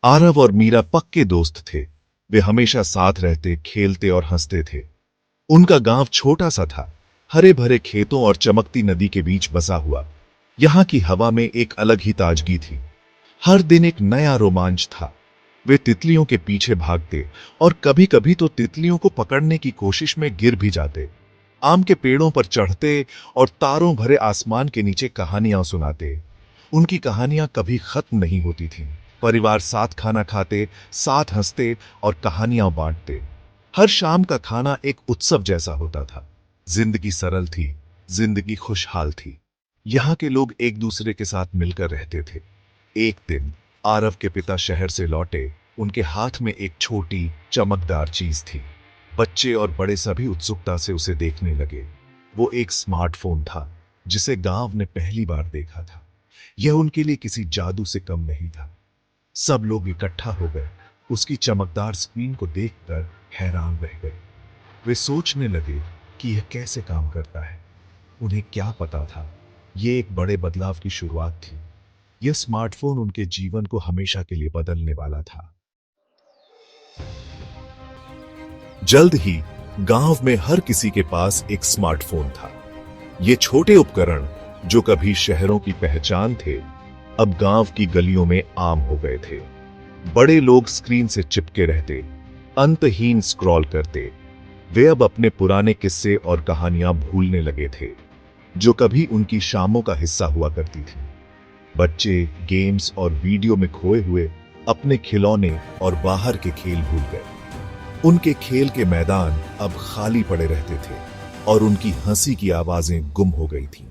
आरव और मीरा पक्के दोस्त थे। वे हमेशा साथ रहते, खेलते और हंसते थे। उनका गांव छोटा सा था, हरे भरे खेतों और चमकती नदी के बीच बसा हुआ। यहाँ की हवा में एक अलग ही ताजगी थी। हर दिन एक नया रोमांच था। वे तितलियों के पीछे भागते और कभी-कभी तो तितलियों को पकड़ने की कोशिश में गिर भी जाते। आम के पेड़ों पर चढ़ते और तारों भरे आसमान के नीचे कहानियां सुनाते। उनकी कहानियां कभी खत्म नहीं होती थीं। परिवार साथ खाना खाते, साथ हंसते और कहानियां बांटते। हर शाम का खाना एक उत्सव जैसा होता था। जिंदगी सरल थी, जिंदगी खुशहाल थी। यहाँ के लोग एक दूसरे के साथ मिलकर रहते थे। एक दिन आरव के पिता शहर से लौटे। उनके हाथ में एक छोटी चमकदार चीज थी। बच्चे और बड़े सभी उत्सुकता से उसे देखने लगे। वो एक स्मार्टफोन था, जिसे गांव ने पहली बार देखा था। यह उनके लिए किसी जादू से कम नहीं था। सब लोग इकट्ठा हो गए। उसकी चमकदार स्क्रीन को देखकर हैरान रह गए। वे सोचने लगे कि यह कैसे काम करता है। उन्हें क्या पता था, यह एक बड़े बदलाव की शुरुआत थी। यह स्मार्टफोन उनके जीवन को हमेशा के लिए बदलने वाला था। जल्द ही गांव में हर किसी के पास एक स्मार्टफोन था। ये छोटे उपकरण, जो कभी शहरों की पहचान थे, अब गांव की गलियों में आम हो गए थे। बड़े लोग स्क्रीन से चिपके रहते, अंतहीन स्क्रॉल करते। वे अब अपने पुराने किस्से और कहानियां भूलने लगे थे, जो कभी उनकी शामों का हिस्सा हुआ करती थी। बच्चे गेम्स और वीडियो में खोए हुए अपने खिलौने और बाहर के खेल भूल गए। उनके खेल के मैदान अब खाली पड़े रहते थे और उनकी हंसी की आवाजें गुम हो गई थीं।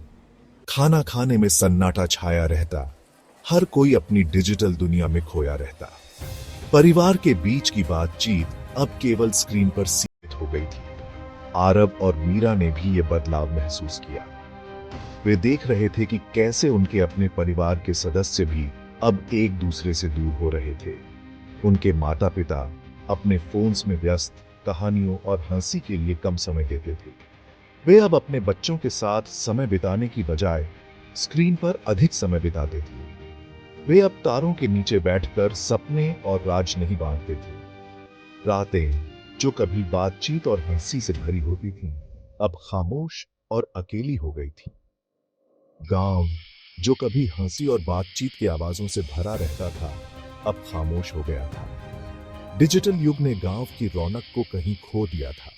खाना खाने में सन्नाटा छाया रहता। हर कोई अपनी डिजिटल दुनिया में खोया रहता। परिवार के बीच की बातचीत अब केवल स्क्रीन पर सीमित हो गई थी। आरव और मीरा ने भी यह बदलाव महसूस किया। वे देख रहे थे कि कैसे उनके अपने परिवार के सदस्य भी अब एक दूसरे से दूर हो रहे थे। उनके माता पिता अपने फोन्स में व्यस्त, कहानियों और हंसी के लिए कम समय देते थे। वे अब अपने बच्चों के साथ समय बिताने की बजाय स्क्रीन पर अधिक समय बिताते थे। वे अब तारों के नीचे बैठकर सपने और राज नहीं बांधते थे। रातें, जो कभी बातचीत और हंसी से भरी होती थीं, अब खामोश और अकेली हो गई थी। गांव, जो कभी हंसी और बातचीत की आवाजों से भरा रहता था, अब खामोश हो गया था। डिजिटल युग ने गांव की रौनक को कहीं खो दिया था।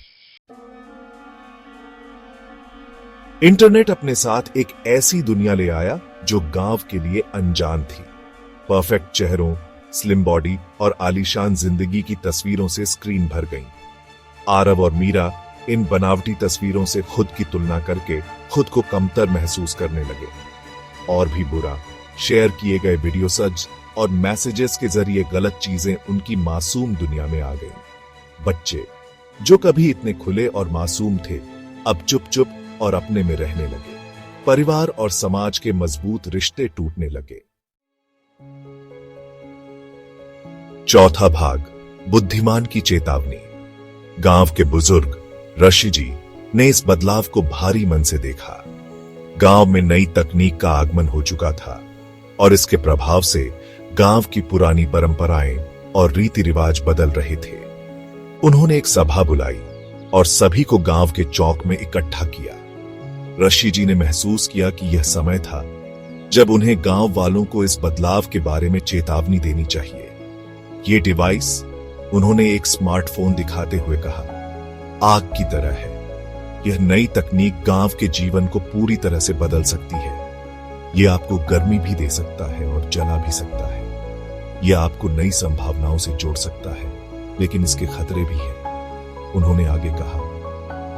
इंटरनेट अपने साथ एक ऐसी दुनिया ले आया जो गांव के लिए अनजान थी। परफेक्ट चेहरों, स्लिम बॉडी और आलीशान जिंदगी की तस्वीरों से स्क्रीन भर गई। आरव और मीरा इन बनावटी तस्वीरों से खुद की तुलना करके खुद को कमतर महसूस करने लगे। और भी बुरा, शेयर किए गए वीडियो सज और मैसेजेस के जरिए गलत चीजें उनकी मासूम दुनिया में आ गईं। बच्चे, जो कभी इतने खुले और मासूम थे, अब चुप चुप और अपने में रहने लगे। परिवार और समाज के मजबूत रिश्ते टूटने लगे। चौथा भाग, बुद्धिमान की चेतावनी। गांव के बुजुर्ग ऋषि जी ने इस बदलाव को भारी मन से देखा। गांव में नई तकनीक का आगमन हो चुका था और इसके प्रभाव से गांव की पुरानी परंपराएं और रीति रिवाज बदल रहे थे। उन्होंने एक सभा बुलाई और सभी को गांव के चौक में इकट्ठा किया। ऋषि जी ने महसूस किया कि यह समय था जब उन्हें गांव वालों को इस बदलाव के बारे में चेतावनी देनी चाहिए। ये डिवाइस, उन्होंने एक स्मार्टफोन दिखाते हुए कहा, आग की तरह है। यह नई तकनीक गांव के जीवन को पूरी तरह से बदल सकती है। यह आपको गर्मी भी दे सकता है और जला भी सकता है। यह आपको नई संभावनाओं से जोड़ सकता है, लेकिन इसके खतरे भी हैं। उन्होंने आगे कहा,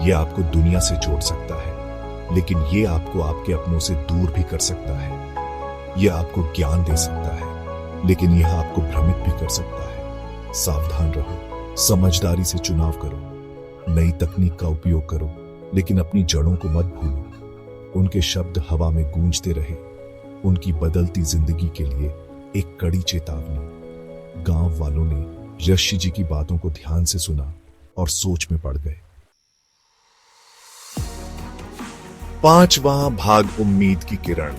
यह आपको दुनिया से जोड़ सकता है, लेकिन यह आपको आपके अपनों से दूर भी कर सकता है। यह आपको ज्ञान दे सकता है, लेकिन यह आपको भ्रमित भी कर सकता है। सावधान रहो, समझदारी से चुनाव करो, नई तकनीक का उपयोग करो, लेकिन अपनी जड़ों को मत भूलो। उनके शब्द हवा में गूंजते रहे, उनकी बदलती जिंदगी के लिए एक कड़ी चेतावनी। गांव वालों ने ऋषि जी की बातों को ध्यान से सुना और सोच में पड़ गए। पांचवां भाग, उम्मीद की किरण।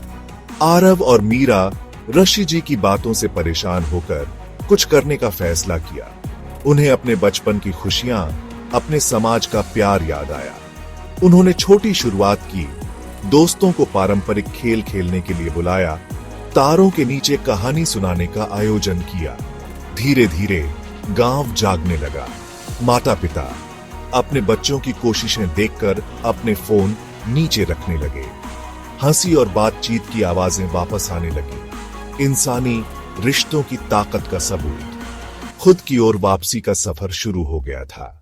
आरव और मीरा ऋषि जी की बातों से परेशान होकर कुछ करने का फैसला किया। उन्हें अपने बचपन की खुशियां, अपने समाज का प्यार याद आया। उन्होंने छोटी शुरुआत की, दोस्तों को पारंपरिक खेल खेलने के लिए बुलाया, तारों के नीचे कहानी सुनाने का आयोजन किया। धीरे धीरे गांव जागने लगा। माता पिता अपने बच्चों की कोशिशें देखकर अपने फोन नीचे रखने लगे। हंसी और बातचीत की आवाजें वापस आने लगी। इंसानी रिश्तों की ताकत का सबूत। खुद की ओर वापसी का सफर शुरू हो गया था।